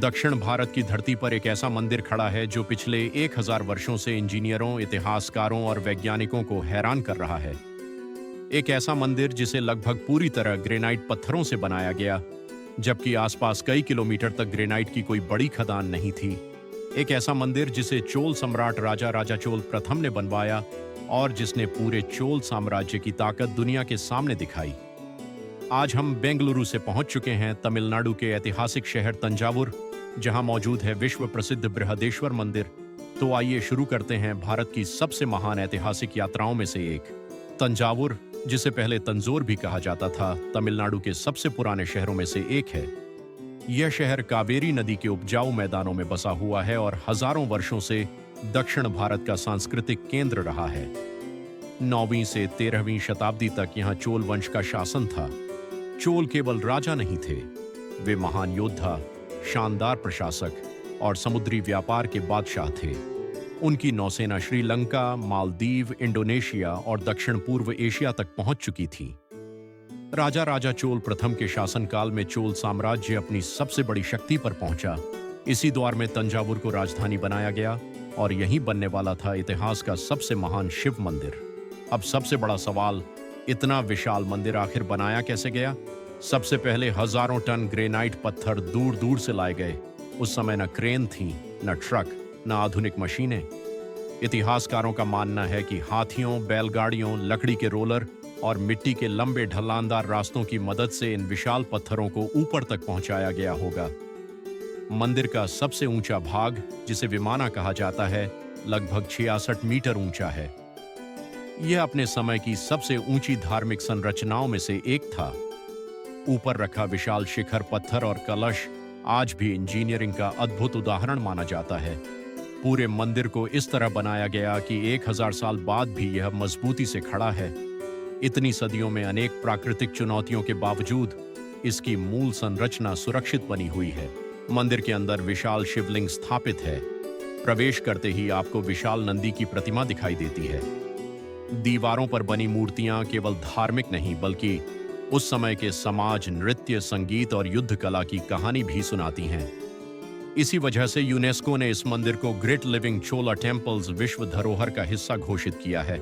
दक्षिण भारत की धरती पर एक ऐसा मंदिर खड़ा है जो पिछले 1000 वर्षों से इंजीनियरों, इतिहासकारों और वैज्ञानिकों को हैरान कर रहा है। एक ऐसा मंदिर जिसे लगभग पूरी तरह ग्रेनाइट पत्थरों से बनाया गया, जबकि आसपास कई किलोमीटर तक ग्रेनाइट की कोई बड़ी खदान नहीं थी। एक ऐसा मंदिर जिसे चोल सम्राट राजा राजा चोल प्रथम ने बनवाया और जिसने पूरे चोल साम्राज्य की ताकत दुनिया के सामने दिखाई। आज हम बेंगलुरु से पहुंच चुके हैं तमिलनाडु के ऐतिहासिक शहर तंजावुर, जहां मौजूद है विश्व प्रसिद्ध बृहदेश्वर मंदिर। तो आइए शुरू करते हैं भारत की सबसे महान ऐतिहासिक यात्राओं में से एक। तंजावुर, जिसे पहले तंजोर भी कहा जाता था, तमिलनाडु के सबसे पुराने शहरों में से एक है। यह शहर कावेरी नदी के उपजाऊ मैदानों में बसा हुआ है और हजारों वर्षों से दक्षिण भारत का सांस्कृतिक केंद्र रहा है। 9वीं से 13वीं शताब्दी तक यहाँ चोल वंश का शासन था। चोल केवल राजा नहीं थे, वे महान योद्धा, शानदार प्रशासक और समुद्री व्यापार के बादशाह थे। उनकी नौसेना श्रीलंका, मालदीव, इंडोनेशिया और दक्षिण पूर्व एशिया तक पहुंच चुकी थी। राजा राजा चोल प्रथम के शासनकाल में चोल साम्राज्य अपनी सबसे बड़ी शक्ति पर पहुंचा। इसी दौर में तंजावुर को राजधानी बनाया गया और यहीं बनने वाला था इतिहास का सबसे महान शिव मंदिर। अब सबसे बड़ा सवाल, इतना विशाल मंदिर आखिर बनाया कैसे गया? सबसे पहले हजारों टन ग्रेनाइट पत्थर दूर दूर से लाए गए। उस समय न क्रेन थी, न ट्रक, न आधुनिक मशीनें। इतिहासकारों का मानना है कि हाथियों, बैलगाड़ियों, लकड़ी के रोलर और मिट्टी के लंबे ढलानदार रास्तों की मदद से इन विशाल पत्थरों को ऊपर तक पहुंचाया गया होगा। मंदिर का सबसे ऊंचा भाग, जिसे विमाना कहा जाता है, लगभग 66 मीटर ऊंचा है। यह अपने समय की सबसे ऊंची धार्मिक संरचनाओं में से एक था। ऊपर रखा विशाल शिखर पत्थर और कलश आज भी इंजीनियरिंग का अद्भुत उदाहरण माना जाता है। पूरे मंदिर को इस तरह बनाया गया कि 1000 साल बाद भी यह मजबूती से खड़ा है। इतनी सदियों में अनेक प्राकृतिक चुनौतियों के बावजूद इसकी मूल संरचना सुरक्षित बनी हुई है। मंदिर के अंदर विशाल शिवलिंग स्थापित है। प्रवेश करते ही आपको विशाल नंदी की प्रतिमा दिखाई देती है। दीवारों पर बनी मूर्तियां केवल धार्मिक नहीं, बल्कि उस समय के समाज, नृत्य, संगीत और युद्ध कला की कहानी भी सुनाती हैं। इसी वजह से यूनेस्को ने इस मंदिर को ग्रेट लिविंग चोला टेम्पल्स विश्व धरोहर का हिस्सा घोषित किया है।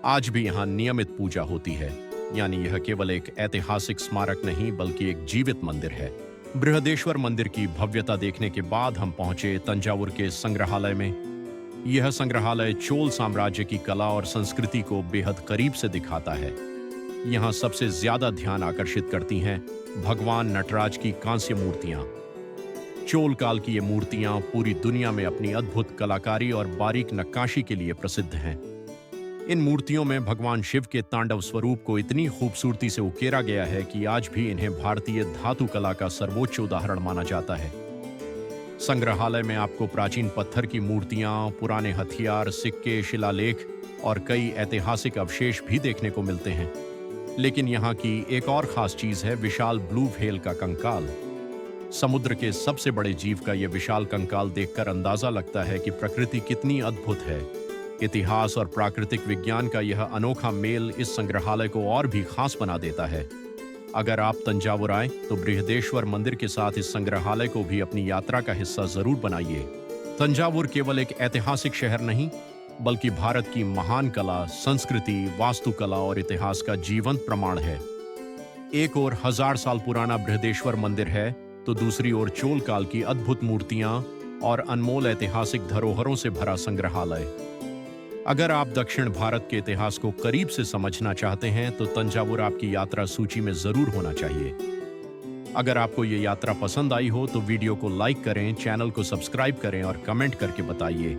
आज भी यहाँ नियमित पूजा होती है, यानी यह केवल एक ऐतिहासिक स्मारक नहीं बल्कि एक जीवित मंदिर है। बृहदेश्वर मंदिर की भव्यता देखने के बाद हम पहुंचे तंजावुर के संग्रहालय में। यह संग्रहालय चोल साम्राज्य की कला और संस्कृति को बेहद करीब से दिखाता है। यहाँ सबसे ज्यादा ध्यान आकर्षित करती हैं भगवान नटराज की कांस्य मूर्तियां। चोल काल की ये मूर्तियां पूरी दुनिया में अपनी अद्भुत कलाकारी और बारीक नक्काशी के लिए प्रसिद्ध हैं। इन मूर्तियों में भगवान शिव के तांडव स्वरूप को इतनी खूबसूरती से उकेरा गया है कि आज भी इन्हें भारतीय धातु कला का सर्वोच्च उदाहरण माना जाता है। संग्रहालय में आपको प्राचीन पत्थर की मूर्तियां, पुराने हथियार, सिक्के, शिलालेख और कई ऐतिहासिक अवशेष भी देखने को मिलते हैं। लेकिन यहाँ की एक और खास चीज है विशाल ब्लू व्हेल का कंकाल। समुद्र के सबसे बड़े जीव का यह विशाल कंकाल देखकर अंदाजा लगता है कि प्रकृति कितनी अद्भुत है। इतिहास और प्राकृतिक विज्ञान का यह अनोखा मेल इस संग्रहालय को और भी खास बना देता है। अगर आप तंजावुर आए तो बृहदेश्वर मंदिर के साथ इस संग्रहालय को भी अपनी यात्रा का हिस्सा जरूर बनाइए। तंजावुर केवल एक ऐतिहासिक शहर नहीं, बल्कि भारत की महान कला, संस्कृति, वास्तुकला और इतिहास का जीवंत प्रमाण है। एक ओर 1000 साल पुराना बृहदेश्वर मंदिर है, तो दूसरी ओर चोल काल की अद्भुत मूर्तियां और अनमोल ऐतिहासिक धरोहरों से भरा संग्रहालय। अगर आप दक्षिण भारत के इतिहास को करीब से समझना चाहते हैं तो तंजावुर आपकी यात्रा सूची में जरूर होना चाहिए। अगर आपको ये यात्रा पसंद आई हो तो वीडियो को लाइक करें, चैनल को सब्सक्राइब करें और कमेंट करके बताइए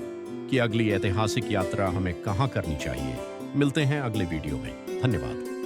कि अगली ऐतिहासिक यात्रा हमें कहाँ करनी चाहिए। मिलते हैं अगले वीडियो में। धन्यवाद।